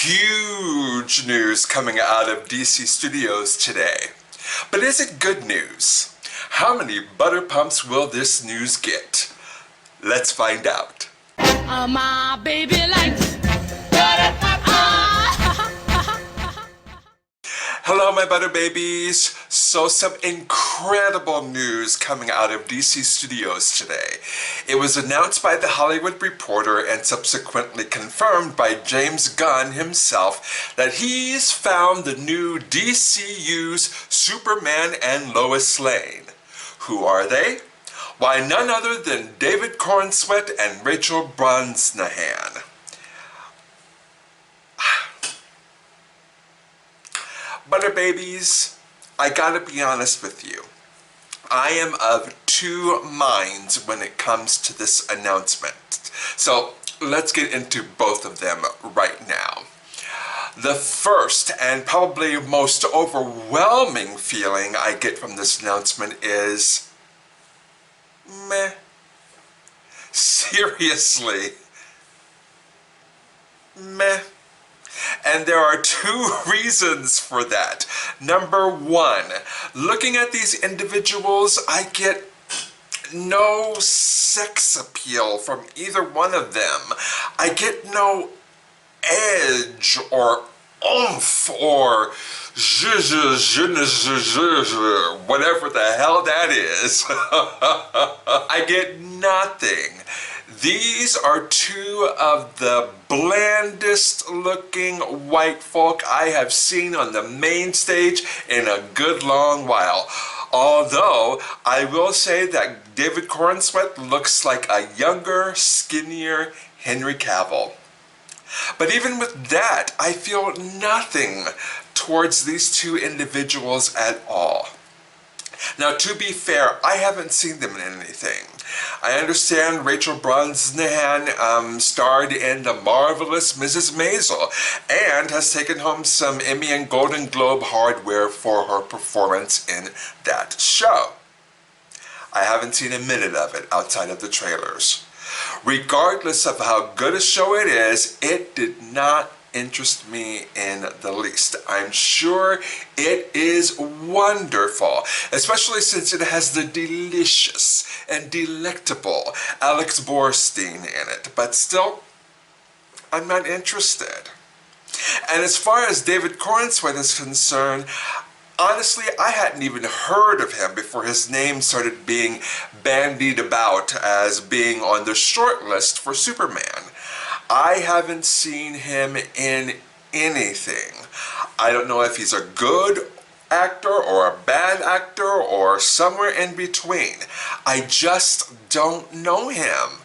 Huge news coming out of DC Studios today. But is it good news? How many butter pumps will this news get? Let's find out. My baby likes butter pop. Hello my butter babies. So some incredible news coming out of DC Studios today. It was announced by The Hollywood Reporter and subsequently confirmed by James Gunn himself that he's found the new DCU'S Superman and Lois Lane. Who are they? Why, none other than David Corenswet and Rachel Brosnahan. Butter babies, I gotta be honest with you. I am of two minds when it comes to this announcement. So let's get into both of them right now. The first and probably most overwhelming feeling I get from this announcement is meh. Seriously. Meh. And there are two reasons for that. Number one, looking at these individuals, I get no sex appeal from either one of them. I get no edge or oomph or whatever the hell that is. I get nothing. These are two of the blandest looking white folk I have seen on the main stage in a good long while. Although, I will say that David Corenswet looks like a younger, skinnier Henry Cavill. But even with that, I feel nothing towards these two individuals at all. Now, to be fair, I haven't seen them in anything. I understand Rachel Brosnahan starred in The Marvelous Mrs. Maisel and has taken home some Emmy and Golden Globe hardware for her performance in that show. I haven't seen a minute of it outside of the trailers. Regardless of how good a show it is, it did not interest me in the least. I'm sure it is wonderful, especially since it has the delicious and delectable Alex Borstein in it, but still, I'm not interested. And as far as David Corenswet is concerned, honestly, I hadn't even heard of him before his name started being bandied about as being on the short list for Superman. I haven't seen him in anything. I don't know if he's a good actor or a bad actor or somewhere in between. I just don't know him.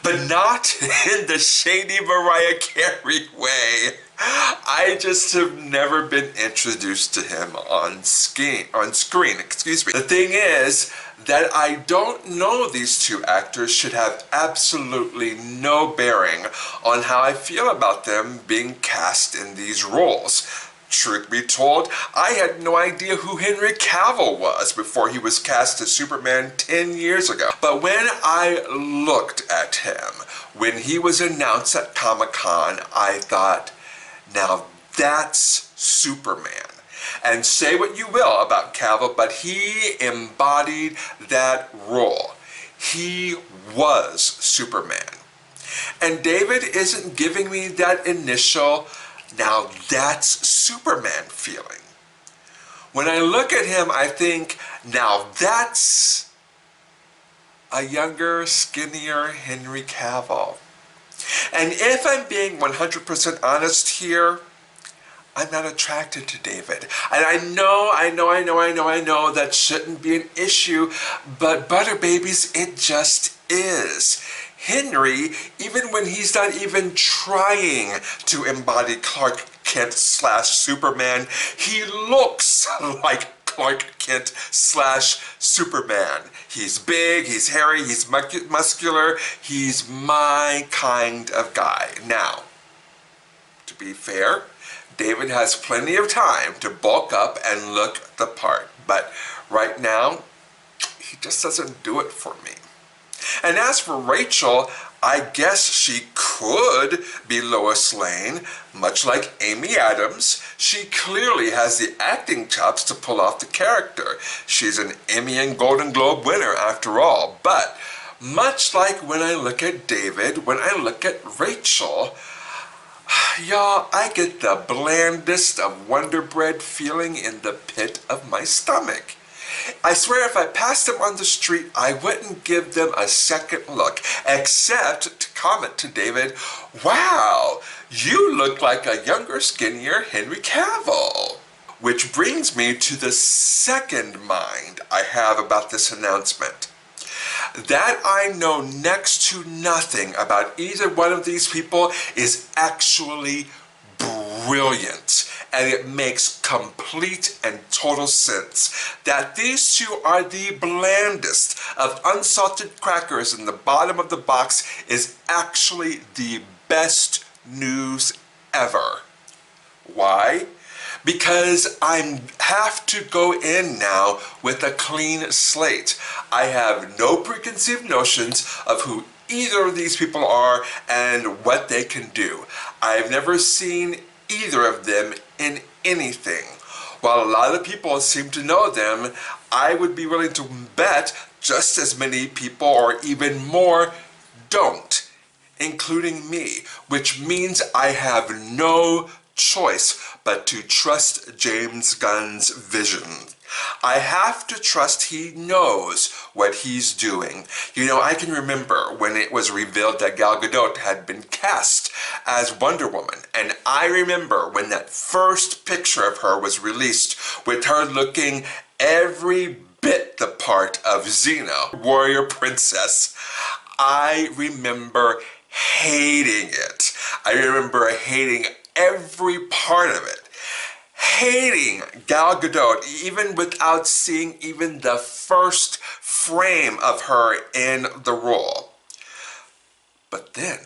But not in the shady Mariah Carey way. I just have never been introduced to him on screen. The thing is that I don't know these two actors should have absolutely no bearing on how I feel about them being cast in these roles. Truth be told, I had no idea who Henry Cavill was before he was cast as Superman 10 years ago. But when I looked at him, when he was announced at Comic-Con, I thought, now that's Superman. And say what you will about Cavill, but he embodied that role. He was Superman. And David isn't giving me that initial, now that's Superman feeling. When I look at him, I think, now that's a younger, skinnier Henry Cavill. And if I'm being 100% honest here, I'm not attracted to David. And I know that shouldn't be an issue, but butter babies, it just is. Henry, even when he's not even trying to embody Clark Kent / Superman, he looks like Clark Kent / Superman. He's big, he's hairy, he's muscular, he's my kind of guy. Now, to be fair, David has plenty of time to bulk up and look the part, but right now, he just doesn't do it for me. And as for Rachel, I guess she could be Lois Lane, much like Amy Adams. She clearly has the acting chops to pull off the character. She's an Emmy and Golden Globe winner after all. But much like when I look at David, when I look at Rachel, y'all, I get the blandest of Wonder Bread feeling in the pit of my stomach. I swear if I passed them on the street, I wouldn't give them a second look, except to comment to David, wow, you look like a younger, skinnier Henry Cavill. Which brings me to the second mind I have about this announcement. That I know next to nothing about either one of these people is actually brilliant, and it makes complete and total sense that these two are the blandest of unsalted crackers and the bottom of the box is actually the best news ever. Why? Because I have to go in now with a clean slate. I have no preconceived notions of who either of these people are and what they can do. I've never seen either of them in anything. While a lot of people seem to know them, I would be willing to bet just as many people or even more don't, including me, which means I have no choice but to trust James Gunn's vision. I have to trust he knows what he's doing. You know, I can remember when it was revealed that Gal Gadot had been cast as Wonder Woman, and I remember when that first picture of her was released with her looking every bit the part of Xena, warrior princess. I remember hating it. I remember hating every part of it. Hating Gal Gadot even without seeing even the first frame of her in the role. But then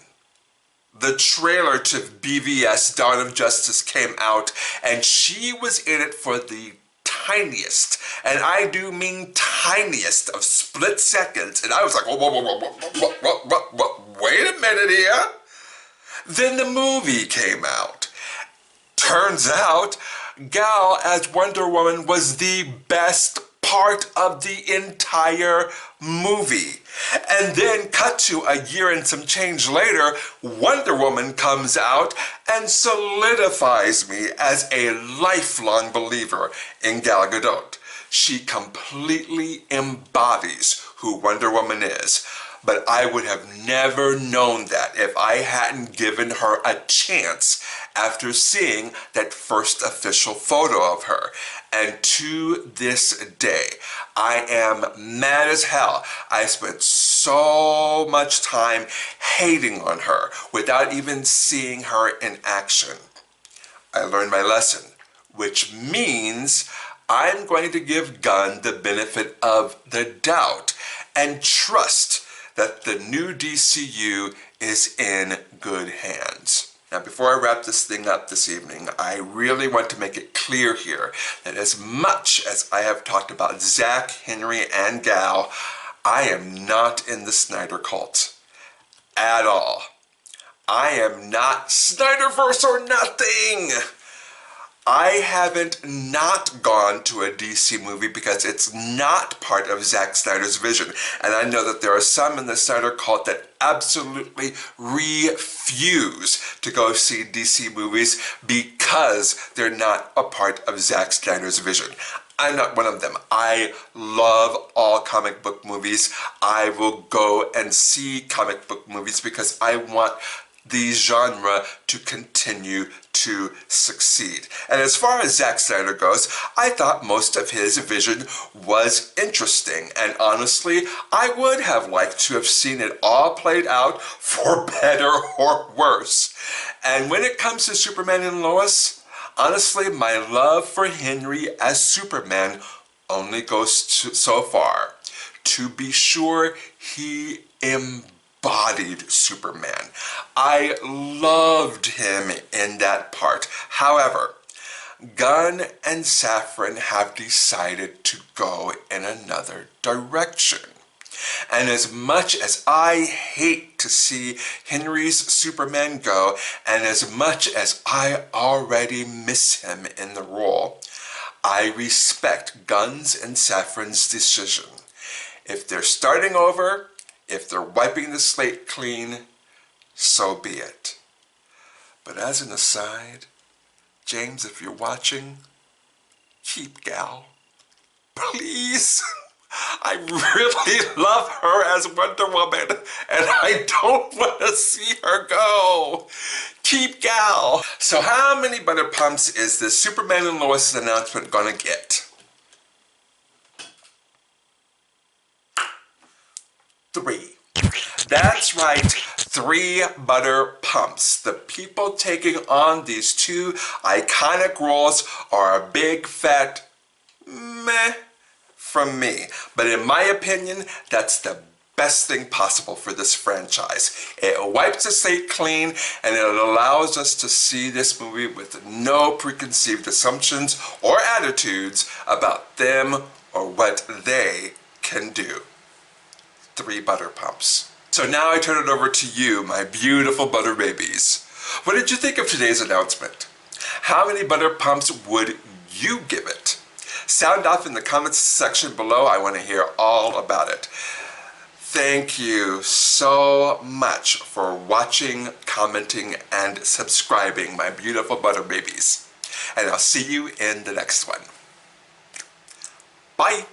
the trailer to BVS Dawn of Justice came out and she was in it for the tiniest, and I do mean tiniest, of split seconds, and I was like, wait a minute here. Then the movie came out. Turns out Gal as Wonder Woman was the best part of the entire movie. And then cut to a year and some change later, Wonder Woman comes out and solidifies me as a lifelong believer in Gal Gadot. She completely embodies who Wonder Woman is. But I would have never known that if I hadn't given her a chance after seeing that first official photo of her. And to this day, I am mad as hell. I spent so much time hating on her without even seeing her in action. I learned my lesson, which means I'm going to give Gunn the benefit of the doubt and trust that the new DCU is in good hands. Now, before I wrap this thing up this evening, I really want to make it clear here that as much as I have talked about Zack, Henry, and Gal, I am not in the Snyder cult at all. I am not Snyderverse or nothing. I haven't not gone to a DC movie because it's not part of Zack Snyder's vision. And I know that there are some in the Snyder cult that absolutely refuse to go see DC movies because they're not a part of Zack Snyder's vision. I'm not one of them. I love all comic book movies. I will go and see comic book movies because I want the genre to continue to succeed. And as far as Zack Snyder goes, I thought most of his vision was interesting, and honestly, I would have liked to have seen it all played out for better or worse. And when it comes to Superman and Lois, honestly, my love for Henry as Superman only goes so far. To be sure, he embodied Superman. I loved him in that part. However, Gunn and Safran have decided to go in another direction. And as much as I hate to see Henry's Superman go, and as much as I already miss him in the role, I respect Gunn's and Safran's decision. If they're starting over, if they're wiping the slate clean, so be it. But as an aside, James, if you're watching, keep Gal. Please. I really love her as Wonder Woman, and I don't want to see her go. Keep Gal. So how many butter pumps is this Superman and Lois announcement gonna get? 3. That's right, 3 butter pumps. The people taking on these 2 iconic roles are a big fat meh from me. But in my opinion, that's the best thing possible for this franchise. It wipes the slate clean, and it allows us to see this movie with no preconceived assumptions or attitudes about them or what they can do. 3 butter pumps. So now I turn it over to you, my beautiful butter babies. What did you think of today's announcement? How many butter pumps would you give it? Sound off in the comments section below. I want to hear all about it. Thank you so much for watching, commenting, and subscribing, my beautiful butter babies. And I'll see you in the next one. Bye.